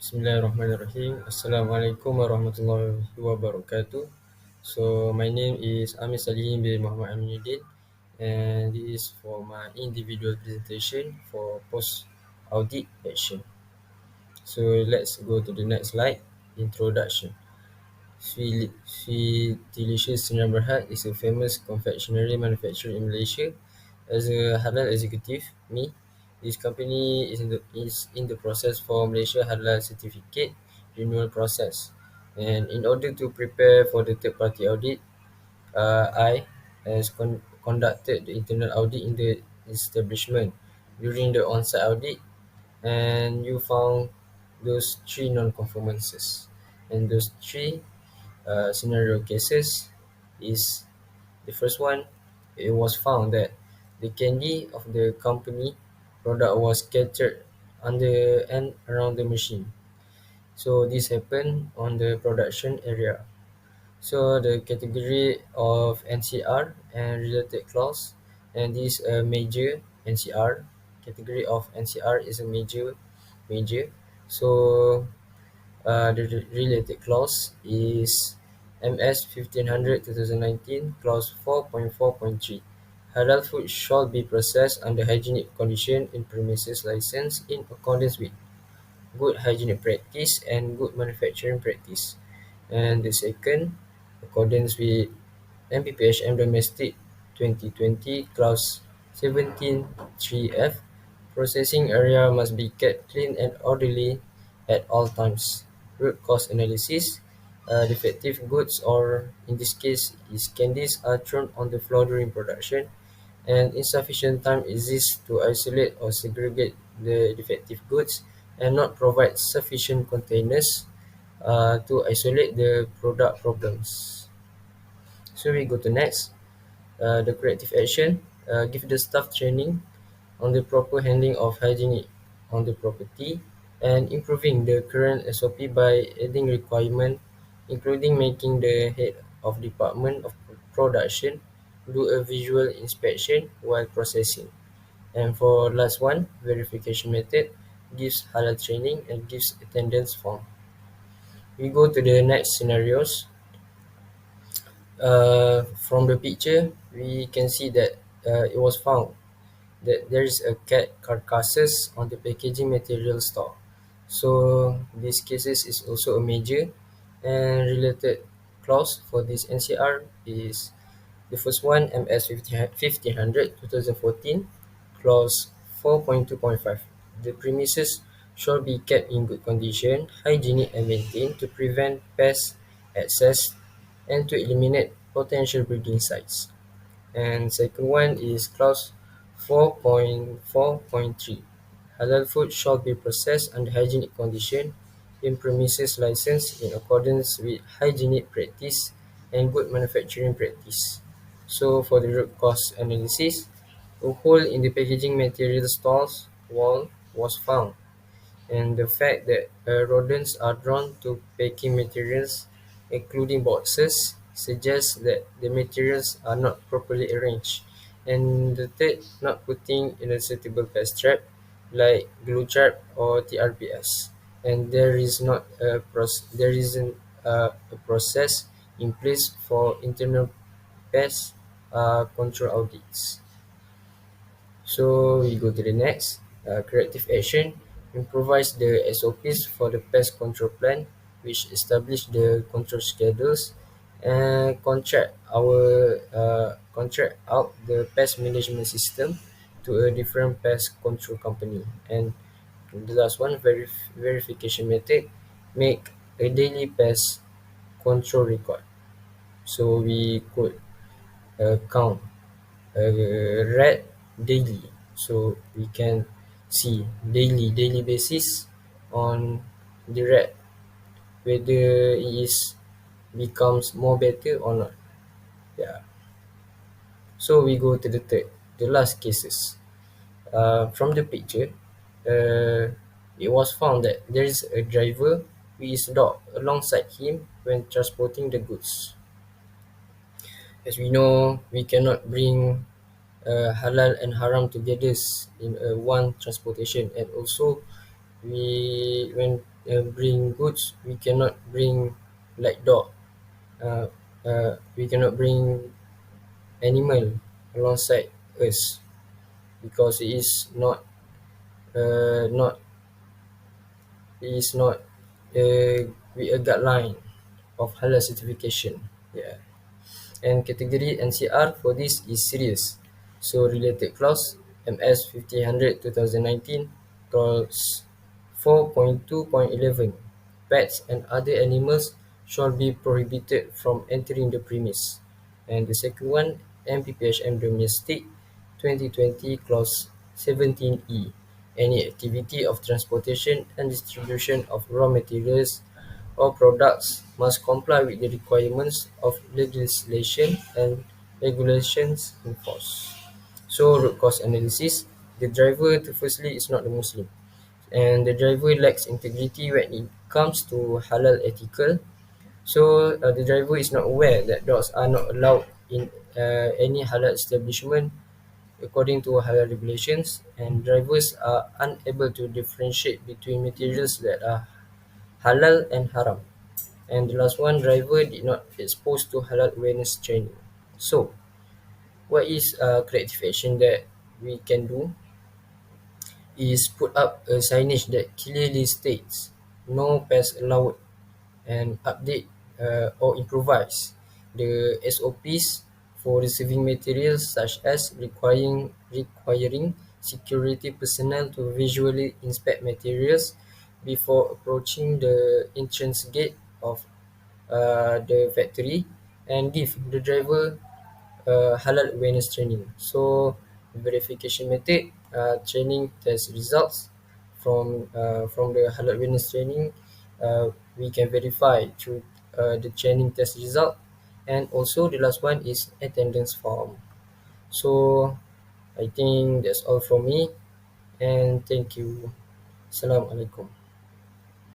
Bismillahirrahmanirrahim. Assalamualaikum warahmatullahi wabarakatuh. So my name is Amir Salihin bin Muhammad Aminuddin, and this is for my individual presentation for Post Audit Action. So let's go to the next slide. Introduction. Sweetilicious Sinar Berhad is a famous confectionery manufacturer in Malaysia. As a halal executive, this company is in the process for Malaysia Halal Certificate renewal process. And in order to prepare for the third party audit, I has conducted the internal audit in the establishment. During the on-site audit, and you found those three non-conformances. And those three scenario cases is the first one. It was found that the candy of the company product was scattered under and around the machine. So this happened on the production area. So the category of NCR and related clause, and this major NCR category of NCR is a major. So the related clause is MS 1500 2019 clause 4.4.3. Halal food shall be processed under hygienic condition in premises license in accordance with good hygienic practice and good manufacturing practice. And the second, accordance with MPPHM Domestic 2020 Clause 17.3F, processing area must be kept clean and orderly at all times. Root cause analysis. Defective goods, or in this case is candies, are thrown on the floor during production, and insufficient time exists to isolate or segregate the defective goods, and not provide sufficient containers to isolate the product problems. So we go to next. The corrective action. Give the staff training on the proper handling of hygienic on the property, and improving the current SOP by adding requirement, including making the head of department of production do a visual inspection while processing. And for last one, verification method, gives halal training and gives attendance form. We go to the next scenarios. From the picture, we can see that it was found that there is a cat carcasses on the packaging material stock. So this cases is also a major, and related clause for this NCR is the first one, MS 1500 2014 clause 4.2.5. The premises shall be kept in good condition, hygienic and maintained to prevent pest access and to eliminate potential breeding sites. And second one is clause 4.4.3. Halal food shall be processed under hygienic condition in premises licensed in accordance with hygienic practice and good manufacturing practice. So for the root cause analysis, a hole in the packaging material stalls wall was found, and the fact that rodents are drawn to packing materials, including boxes, suggests that the materials are not properly arranged. And the third, not putting in a suitable pest trap like glue trap or TRPS. And there isn't a process in place for internal pest control audits. So we go to the next. Corrective action improvises the SOPs for the pest control plan, which establish the control schedules, and contract out the pest management system to a different pest control company. And the last one, verification method, make a daily pest control record. So we could count rat daily, so we can see daily basis on the rat whether it is becomes more better or not. Yeah. So we go to the last cases. From the picture, uh, it was found that there is a driver with his dog alongside him when transporting the goods. As we know, we cannot bring halal and haram together in one transportation. And also, we when bring goods, we cannot bring like dog. Uh, we cannot bring animal alongside us because it is not it is not with a guideline of halal certification. Yeah. And category NCR for this is serious. So related clause MS 5000 2019 clause 4.2.11, pets and other animals shall be prohibited from entering the premise. And the second one, MPPHM domestic 2020 clause 17E, any activity of transportation and distribution of raw materials or products must comply with the requirements of legislation and regulations in force. So root cause analysis, the driver firstly is not a Muslim, and the driver lacks integrity when it comes to halal ethical. So the driver is not aware that dogs are not allowed in any halal establishment according to halal regulations, and drivers are unable to differentiate between materials that are halal and haram. And the last one, driver did not exposed to halal awareness training. So, what is corrective action that we can do is put up a signage that clearly states no pets allowed, and update or improvise the SOPs for receiving materials, such as requiring security personnel to visually inspect materials before approaching the entrance gate of the factory, and give the driver halal awareness training. So verification method, training test results from the halal awareness training, we can verify through the training test result. And also the last one is attendance form. So I think that's all from me, and thank you. Assalamualaikum.